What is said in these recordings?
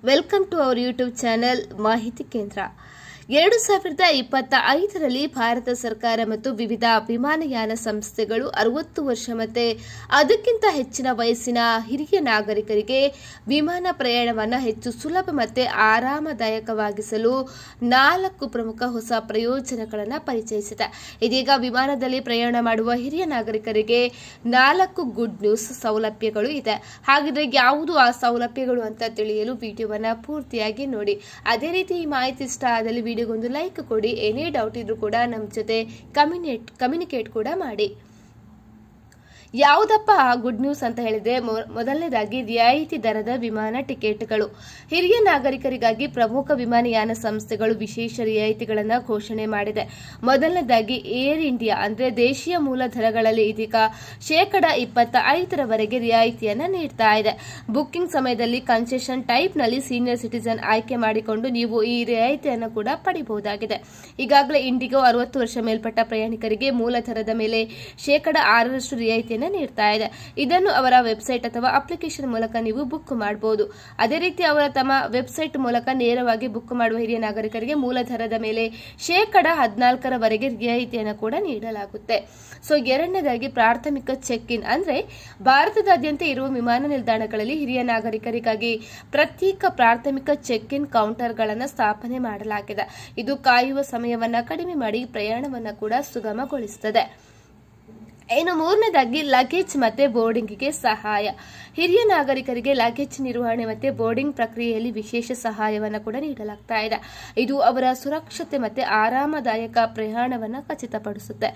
Welcome to our YouTube channel Mahiti Kendra. 2025ರಲ್ಲಿ Bharat ಸರ್ಕಾರ ಮತ್ತು ವಿವಿಧ ವಿಮಾನಯಾನ ಸಂಸ್ಥೆಗಳು 60 ವರ್ಷ ಮತ್ತು ಅದಕ್ಕಿಂತ ಹೆಚ್ಚಿನ ವಯಸ್ಸಿನ ಹಿರಿಯ ನಾಗರಿಕರಿಗೆ ವಿಮಾನ ಪ್ರಯಾಣವನ್ನು ಹೆಚ್ಚು ಸುಲಭ ಮತ್ತು ಆರಾಮದಾಯಕವಾಗಿಸಲು 4 ಪ್ರಮುಖ ಹೊಸ ಪ್ರಯೋಜನಗಳನ್ನು ಪರಿಚಯಿಸಿದೆ. ಇದೀಗ ವಿಮಾನದಲ್ಲಿ ಪ್ರಯಾಣ ಮಾಡುವ ಹಿರಿಯ ನಾಗರಿಕರಿಗೆ 4 ಗುಡ್ ನ್ಯೂಸ್ ಸೌಲಭ್ಯಗಳು ಇದೆ. ಹಾಗಿದ್ರೆ ಯಾವುದು ಆ ಸೌಲಭ್ಯಗಳು ಅಂತ ತಿಳಿಯಲು ವಿಡಿಯೋವನ್ನು ಪೂರ್ತಿಯಾಗಿ ನೋಡಿ. ಅದೇ ರೀತಿ ಈ ಮಾಹಿತಿ ಇಷ್ಟ ಆದಲ್ಲಿ ವಿಡಿಯೋಗೊಂದು ಲೈಕ್ ಕೊಡಿ. ಏನೇ ಡೌಟ್ ಇದ್ರೂ ಕೂಡ ನಮ್ಮ ಜೊತೆ ಕಮ್ಯುನಿಕೇಟ್ ಕೂಡ ಮಾಡಿ. ಯಾವುದಪ್ಪ ಗುಡ್ ನ್ಯೂಸ್ ಅಂತ ಹೇಳಿದ್ರೆ, ಮೊದಲನೇದಾಗಿ ರಿಯಾಯಿತಿ ದರದ ವಿಮಾನ ಟಿಕೆಟ್ಗಳು. ಹಿರಿಯ ನಾಗರಿಕರಿಗಾಗಿ ಪ್ರಮುಖ ವಿಮಾನಯಾನ ಸಂಸ್ಥೆಗಳು ವಿಶೇಷ ರಿಯಾಯಿತಿಗಳನ್ನು ಘೋಷಣೆ ಮಾಡಿದೆ. ಮೊದಲನೇದಾಗಿ ಏರ್ ಇಂಡಿಯಾ ಅಂದ್ರೆ ದೇಶೀಯ ಮೂಲ ದರಗಳಲ್ಲಿ ಇದೀಗ 25% ರಿಯಾಯಿತಿಯನ್ನು ನೀಡ್ತಾ ಇದೆ. ಬುಕ್ಕಿಂಗ್ ಸಮಯದಲ್ಲಿ ಕನ್ಸೆಷನ್ ಟೈಪ್ ನಲ್ಲಿ ಸೀನಿಯರ್ ಸಿಟಿಜನ್ ಆಯ್ಕೆ ಮಾಡಿಕೊಂಡು ನೀವು ಈ ರಿಯಾಯಿತಿಯನ್ನು ಕೂಡ ಪಡೆಯಬಹುದಾಗಿದೆ. ಈಗಾಗಲೇ ಇಂಡಿಗೋ 60 ವರ್ಷ ಮೇಲ್ಪಟ್ಟ ಪ್ರಯಾಣಿಕರಿಗೆ ಮೂಲ ದರದ ಮೇಲೆ 6% ರಿಯಾಯಿತಿಯನ್ನು ನೀಡ್ತಾ ಇದೆ. ಇದನ್ನು ಅವರ ವೆಬ್ಸೈಟ್ ಅಥವಾ ಅಪ್ಲಿಕೇಶನ್ ಮೂಲಕ ನೀವು ಬುಕ್ ಮಾಡಬಹುದು. ಅದೇ ರೀತಿ ಅವರ ತಮ್ಮ ವೆಬ್ಸೈಟ್ ಮೂಲಕ ನೇರವಾಗಿ ಬುಕ್ ಮಾಡುವ ಹಿರಿಯ ನಾಗರಿಕರಿಗೆ ಮೂಲ ದರದ ಮೇಲೆ 14% ರಿಯಾಯಿತಿಯನ್ನು ಕೂಡ ನೀಡಲಾಗುತ್ತೆ. ಸೊ ಎರಡನೇದಾಗಿ ಪ್ರಾಥಮಿಕ ಚೆಕ್ ಇನ್ ಅಂದ್ರೆ ಭಾರತದಾದ್ಯಂತ ಇರುವ ವಿಮಾನ ನಿಲ್ದಾಣಗಳಲ್ಲಿ ಹಿರಿಯ ನಾಗರಿಕರಿಗಾಗಿ ಪ್ರತ್ಯೇಕ ಪ್ರಾಥಮಿಕ ಚೆಕ್ ಇನ್ ಕೌಂಟರ್ಗಳನ್ನು ಸ್ಥಾಪನೆ ಮಾಡಲಾಗಿದೆ. ಇದು ಕಾಯುವ ಸಮಯವನ್ನು ಕಡಿಮೆ ಮಾಡಿ ಪ್ರಯಾಣವನ್ನು ಕೂಡ ಸುಗಮಗೊಳಿಸುತ್ತದೆ. ಇನ್ನು ಮೂರನೇದಾಗಿ ಲಗೇಜ್ ಮತ್ತೆ ಬೋರ್ಡಿಂಗ್ಗೆ ಸಹಾಯ. ಹಿರಿಯ ನಾಗರಿಕರಿಗೆ ಲಗೇಜ್ ನಿರ್ವಹಣೆ ಮತ್ತೆ ಬೋರ್ಡಿಂಗ್ ಪ್ರಕ್ರಿಯೆಯಲ್ಲಿ ವಿಶೇಷ ಸಹಾಯವನ್ನು ಕೂಡ ನೀಡಲಾಗ್ತಾ ಇದೆ. ಇದು ಅವರ ಸುರಕ್ಷತೆ ಮತ್ತೆ ಆರಾಮದಾಯಕ ಪ್ರಯಾಣವನ್ನು ಖಚಿತಪಡಿಸುತ್ತೆ.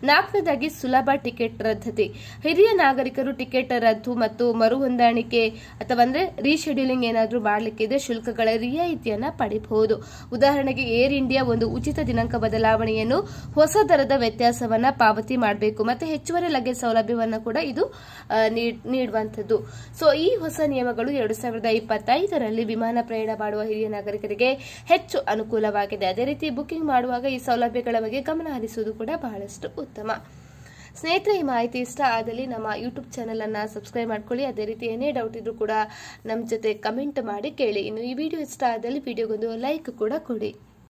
ನಾಲ್ಕನೇದಾಗಿ ಸುಲಭ ಟಿಕೆಟ್ ರದ್ದತಿ. ಹಿರಿಯ ನಾಗರಿಕರು ಟಿಕೆಟ್ ರದ್ದು ಮತ್ತು ಮರು ಹೊಂದಾಣಿಕೆ ಅಥವಾ ರೀಶೆಡ್ಯೂಲಿಂಗ್ ಏನಾದರೂ ಮಾಡಲಿಕ್ಕಿದ್ರೆ ಶುಲ್ಕಗಳ ರಿಯಾಯಿತಿಯನ್ನು ಪಡೆಯಬಹುದು. ಉದಾಹರಣೆಗೆ ಏರ್ ಇಂಡಿಯಾ ಒಂದು ಉಚಿತ ದಿನಾಂಕ ಬದಲಾವಣೆಯನ್ನು ಹೊಸ ದರದ ವ್ಯತ್ಯಾಸವನ್ನ ಪಾವತಿ ಮಾಡಬೇಕು ಮತ್ತೆ ಹೆಚ್ಚುವರಿ ಲಗೇಜ್ ಸೌಲಭ್ಯವನ್ನು ಕೂಡ ಇದು ನೀಡುವಂಥದ್ದು. ಸೊ ಈ ಹೊಸ ನಿಯಮಗಳು 2025ರಲ್ಲಿ ವಿಮಾನ ಪ್ರಯಾಣ ಮಾಡುವ ಹಿರಿಯ ನಾಗರಿಕರಿಗೆ ಹೆಚ್ಚು ಅನುಕೂಲವಾಗಿದೆ. ಅದೇ ರೀತಿ ಬುಕಿಂಗ್ ಮಾಡುವಾಗ ಈ ಸೌಲಭ್ಯಗಳ ಬಗ್ಗೆ ಗಮನ ಹರಿಸುವುದು ಕೂಡ ಬಹಳಷ್ಟು ಉತ್ತಮ. ಸ್ನೇಹಿತರೆ, ಈ ಮಾಹಿತಿ ಇಷ್ಟ ಆದಲ್ಲಿ ನಮ್ಮ ಯೂಟ್ಯೂಬ್ ಚಾನೆಲ್ ಅನ್ನ ಸಬ್ಸ್ಕ್ರೈಬ್ ಮಾಡ್ಕೊಳ್ಳಿ. ಅದೇ ರೀತಿ ಏನೇ ಡೌಟ್ ಇದ್ರೂ ಕೂಡ ನಮ್ಮ ಜೊತೆ ಕಮೆಂಟ್ ಮಾಡಿ ಕೇಳಿ. ಇನ್ನು ಈ ವಿಡಿಯೋ ಇಷ್ಟ ಆದಲ್ಲಿ ವಿಡಿಯೋಗೊಂದು ಲೈಕ್ ಕೂಡ ಕೊಡಿ.